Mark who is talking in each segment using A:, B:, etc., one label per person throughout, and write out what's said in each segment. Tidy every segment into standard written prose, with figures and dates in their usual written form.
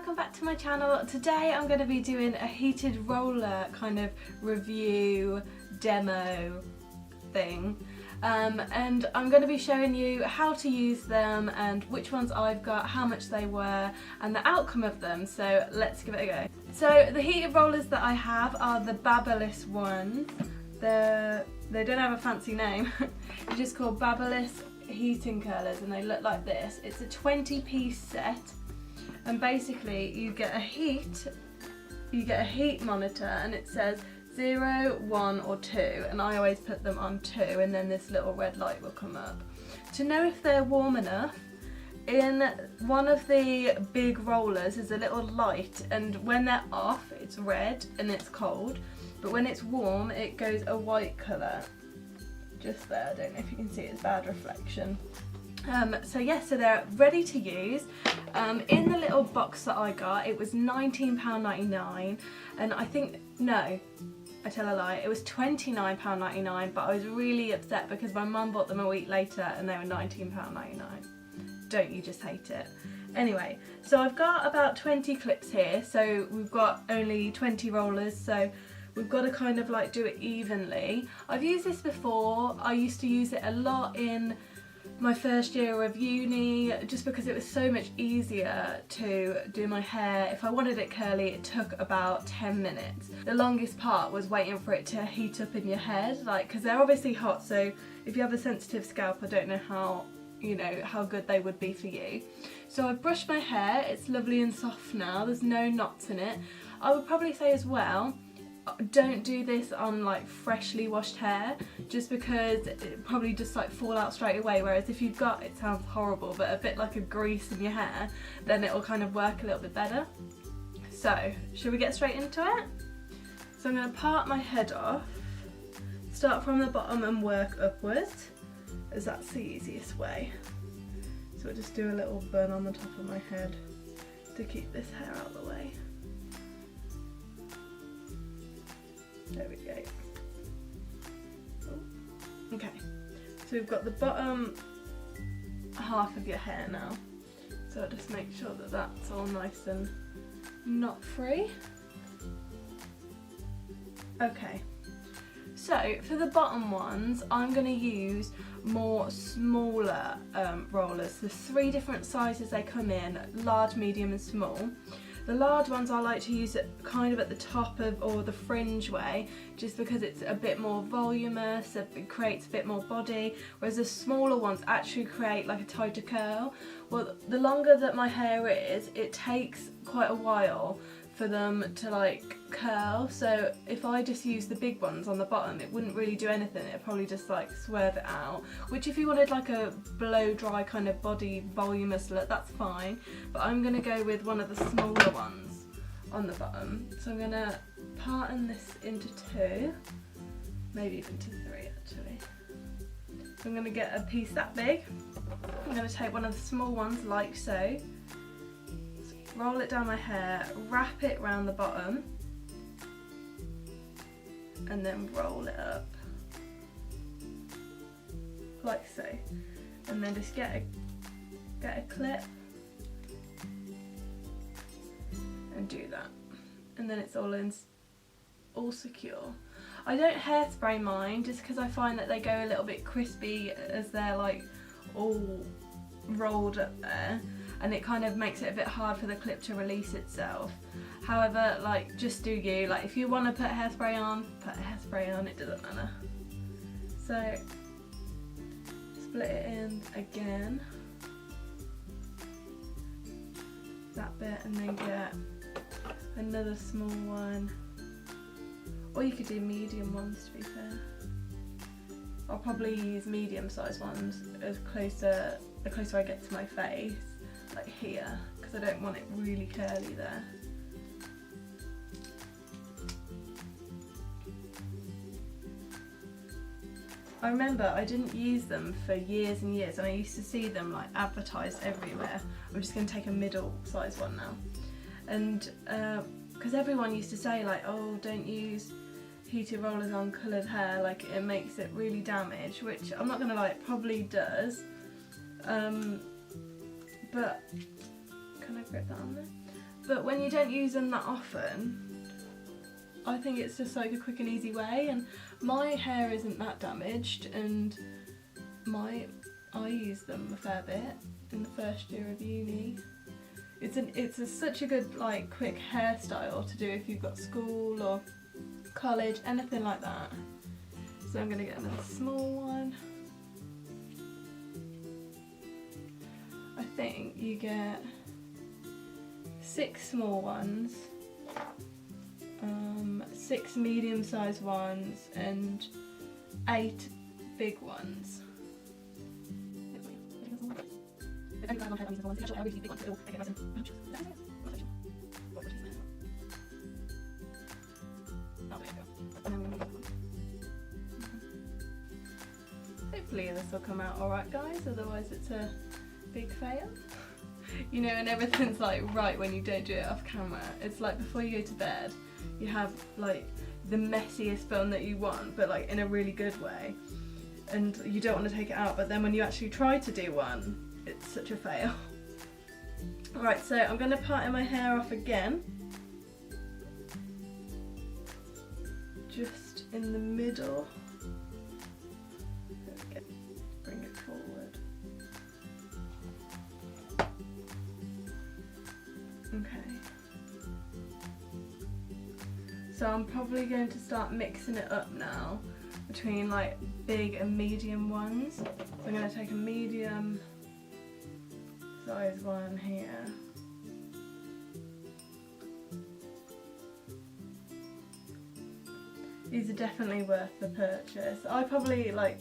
A: welcome back to my channel. Today I'm going to be doing a heated roller kind of review demo thing, and I'm going to be showing you how to use them and which ones I've got, how much they were and the outcome of them. So let's give it a go. So the heated rollers that I have are the Babyliss ones. They don't have a fancy name. It's just called Babyliss heating curlers and they look like this. It's a 20-piece set. And basically you get a heat monitor and it says 0, 1 or 2, and I always put them on 2, and then this little red light will come up. To know if they're warm enough, in one of the big rollers is a little light, and when they're off it's red and it's cold, but when it's warm it goes a white colour. Just there, I don't know if you can see, it's bad reflection. So they're ready to use. In the little box that I got, it was £19.99, and I tell a lie, it was £29.99, but I was really upset because my mum bought them a week later and they were £19.99. Don't you just hate it? Anyway, so I've got about 20 clips here, so we've got only 20 rollers, so we've got to kind of like do it evenly. I've used this before. I used to use it a lot in my first year of uni, just because it was so much easier to do my hair. If I wanted it curly, it took about 10 minutes. The longest part was waiting for it to heat up in your head, because they're obviously hot, so if you have a sensitive scalp, I don't know how good they would be for you. So I've brushed my hair, it's lovely and soft now, there's no knots in it. I would probably say as well, don't do this on freshly washed hair, just because it probably just fall out straight away, whereas if you've got, it sounds horrible, but a bit like a grease in your hair, then it will kind of work a little bit better. So should we get straight into it? So I'm going to part my head off, start from the bottom and work upwards, as that's the easiest way. So I'll just do a little bun on the top of my head to keep this hair out of the way. There we go. Oh. Okay, so we've got the bottom half of your hair now. So I'll just make sure that that's all nice and knot free. Okay, so for the bottom ones, I'm going to use more smaller rollers. There's 3 different sizes they come in: large, medium and small. The large ones I like to use it kind of at the top of, or the fringe way, just because it's a bit more voluminous, it creates a bit more body, whereas the smaller ones actually create a tighter curl. Well, the longer that my hair is, it takes quite a while for them to curl, so if I just use the big ones on the bottom, it wouldn't really do anything. It'd probably just swerve it out, which if you wanted a blow dry kind of body voluminous look, that's fine, but I'm going to go with one of the smaller ones on the bottom. So I'm going to parten this into 2, maybe even to 3 actually. So I'm going to get a piece that big. I'm going to take one of the small ones like so, roll it down my hair, wrap it round the bottom, and then roll it up like so, and then just get a clip and do that, and then it's all secure. I don't hairspray mine just because I find that they go a little bit crispy as they're all rolled up there, and it kind of makes it a bit hard for the clip to release itself. However, just do you. If you want to put hairspray on, put hairspray on, it doesn't matter. So, split it in again, that bit, and then get another small one. Or you could do medium ones, to be fair. I'll probably use medium sized ones the closer I get to my face, here, because I don't want it really curly there. I remember I didn't use them for years and years, and I used to see them advertised everywhere. I'm just going to take a middle size one now, and because everyone used to say oh, don't use heated rollers on coloured hair, it makes it really damage, which I'm not going to lie, it probably does, but can I grip that on there? but when you don't use them that often, I think it's just like a quick and easy way. And my hair isn't that damaged, and I use them a fair bit in the first year of uni. It's such a good like quick hairstyle to do if you've got school or college, anything like that. So I'm going to get another small one. I think you get 6 small ones, 6 medium-sized ones, and 8 big ones. Hopefully this will come out alright, guys, otherwise it's a big fail. You know, and everything's like right when you don't do it off camera. It's like before you go to bed, you have like the messiest bun that you want, but like in a really good way. And you don't want to take it out, but then when you actually try to do one, it's such a fail. Right, so I'm going to part my hair off again. Just in the middle. Bring it forward. Okay. So I'm probably going to start mixing it up now between like big and medium ones. So I'm going to take a medium size one here. These are definitely worth the purchase. I probably like,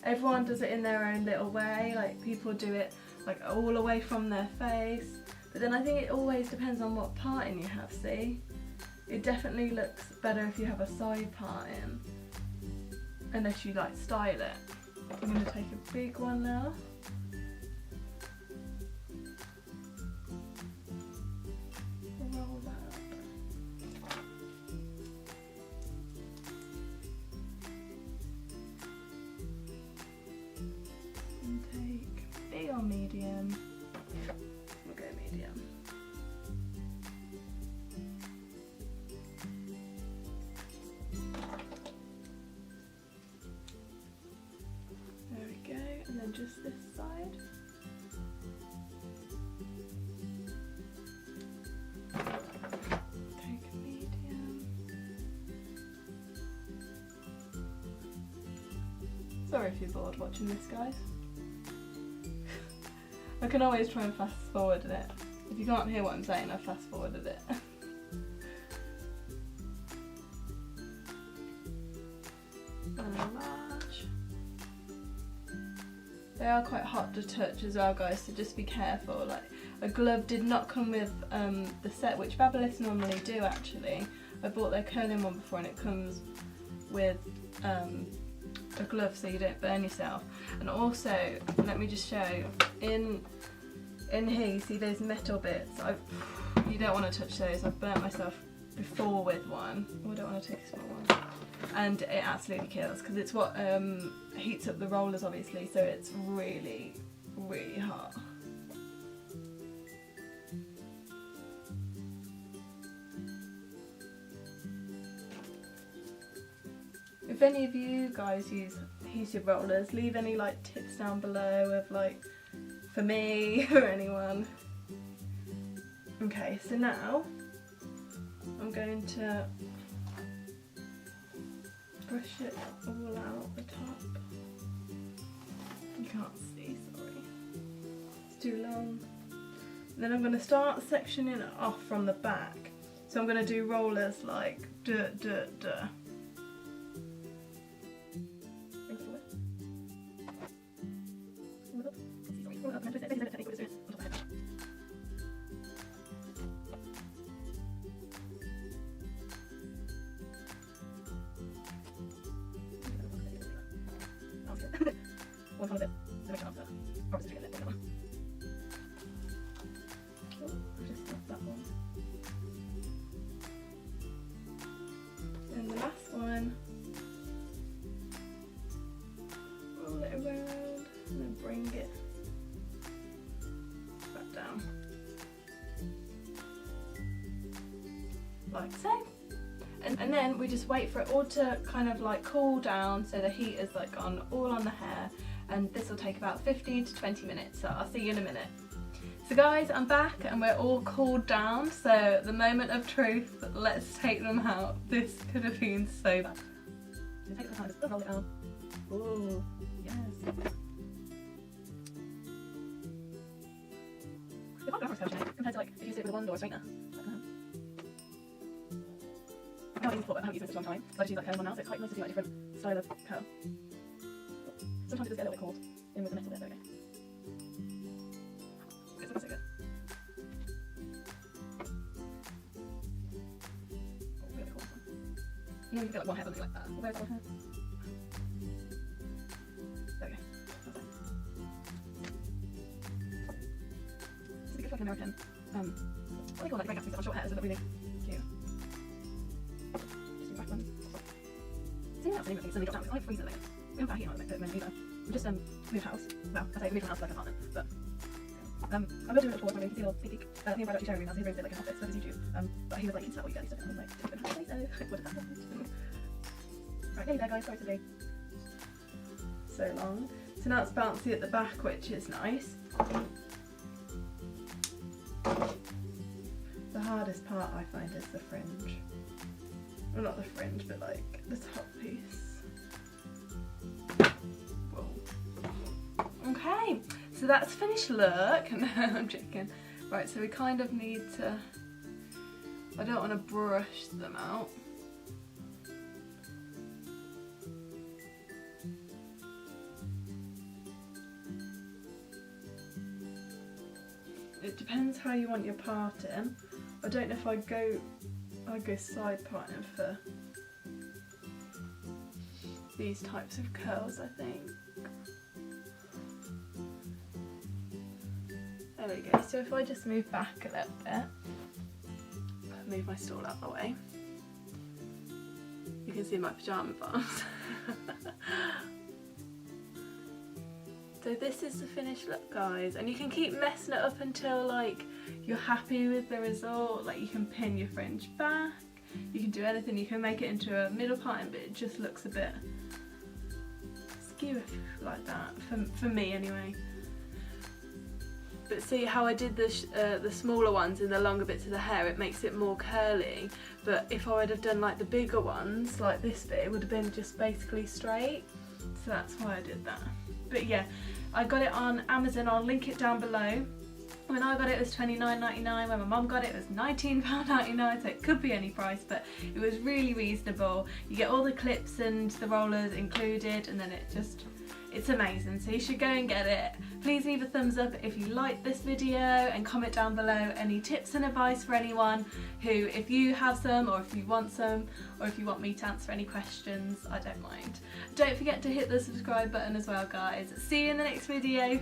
A: everyone does it in their own little way, like people do it like all away from their face, but then I think it always depends on what parting you have, see? It definitely looks better if you have a side parting, unless you like style it. I'm going to take a big one now. Roll that up. And take big or medium. We'll go medium. There we go, and then just this side. Take a medium. Sorry if you're bored watching this, guys. I can always try and fast forward it. If you can't hear what I'm saying, I've fast forwarded it. And a large. They are quite hot to touch as well, guys, so just be careful. Like, a glove did not come with the set, which Babyliss normally do actually. I bought their curling one before and it comes with a glove so you don't burn yourself. And also, let me just show, in here you see those metal bits. You don't want to touch those. I've burnt myself before with one. Oh, I don't want to take a small one. And it absolutely kills, because it's what heats up the rollers obviously, so it's really, really hot. If any of you guys use heated rollers, leave any like tips down below of like, for me or anyone. Okay, so now I'm going to brush it all out the top. You can't see, sorry. It's too long. And then I'm going to start sectioning it off from the back. So I'm going to do rollers like duh, duh, duh. One of it, the make it after. Or just get it one. Oh, I just stopped that one. And the last one, roll it around and then bring it back down. like so. And then we just wait for it all to kind of like cool down, so the heat is like on all on the hair, and this will take about 15 to 20 minutes, so I'll see you in a minute. So guys, I'm back and we're all cooled down, so the moment of truth, let's take them out. This could have been so bad. So take the time, just roll it down. Ooh, yes. It's quite glamorous compared to like if you sit with a wand or a straightener. I can't use it before, but I haven't used it for a long time, so I just use that curl one now, so it's quite nice to do like a different style of curl. Sometimes it does get a little bit cold in with the metal bit, there we go. It's looking so good. Oh, really cool this one. You know, you can feel like one hair something like that. Where's that one hair? There we go. That's it. It's a good fucking American, what do they call that? Like on short hairs, isn't it really cute? See, that's the thing, suddenly got down. It's like freezing at the moment. We haven't got a heat on at the moment either. We just moved house. Well, I say we moved from house to like an apartment, but I will do a little tour, maybe conceal, sneak peek. Me and Brad actually sharing room now, so he brings it like an office for his YouTube. But he was like, "Is that what you get?" And I was like, "Didn't even have to say so." What did that happen? Right, there you go, guys. Sorry to be so long. So now it's bouncy at the back, which is nice. The hardest part I find is the fringe. Well, not the fringe, but like the top piece. Whoa. Okay, so that's finished look. No, I'm joking. Right, so we kind of need to, I don't want to brush them out. It depends how you want your parting. I don't know if I'd go side parting for these types of curls, I think. There we go. So if I just move back a little bit, move my stool out the way, you can see my pyjama bottoms. So this is the finished look, guys, and you can keep messing it up until like you're happy with the result. Like you can pin your fringe back, you can do anything, you can make it into a middle parting, but it just looks a bit skew like that, for me anyway. But see how I did the smaller ones in the longer bits of the hair, it makes it more curly, but if I would have done like the bigger ones, like this bit, it would have been just basically straight, so that's why I did that. But yeah, I got it on Amazon, I'll link it down below. When I got it, it was $29.99, when my mum got it, it was £19.99, so it could be any price, but it was really reasonable. You get all the clips and the rollers included, and then it's amazing, so you should go and get it. Please leave a thumbs up if you liked this video, and comment down below any tips and advice for anyone who, if you have some, or if you want some, or if you want me to answer any questions, I don't mind. Don't forget to hit the subscribe button as well, guys. See you in the next video.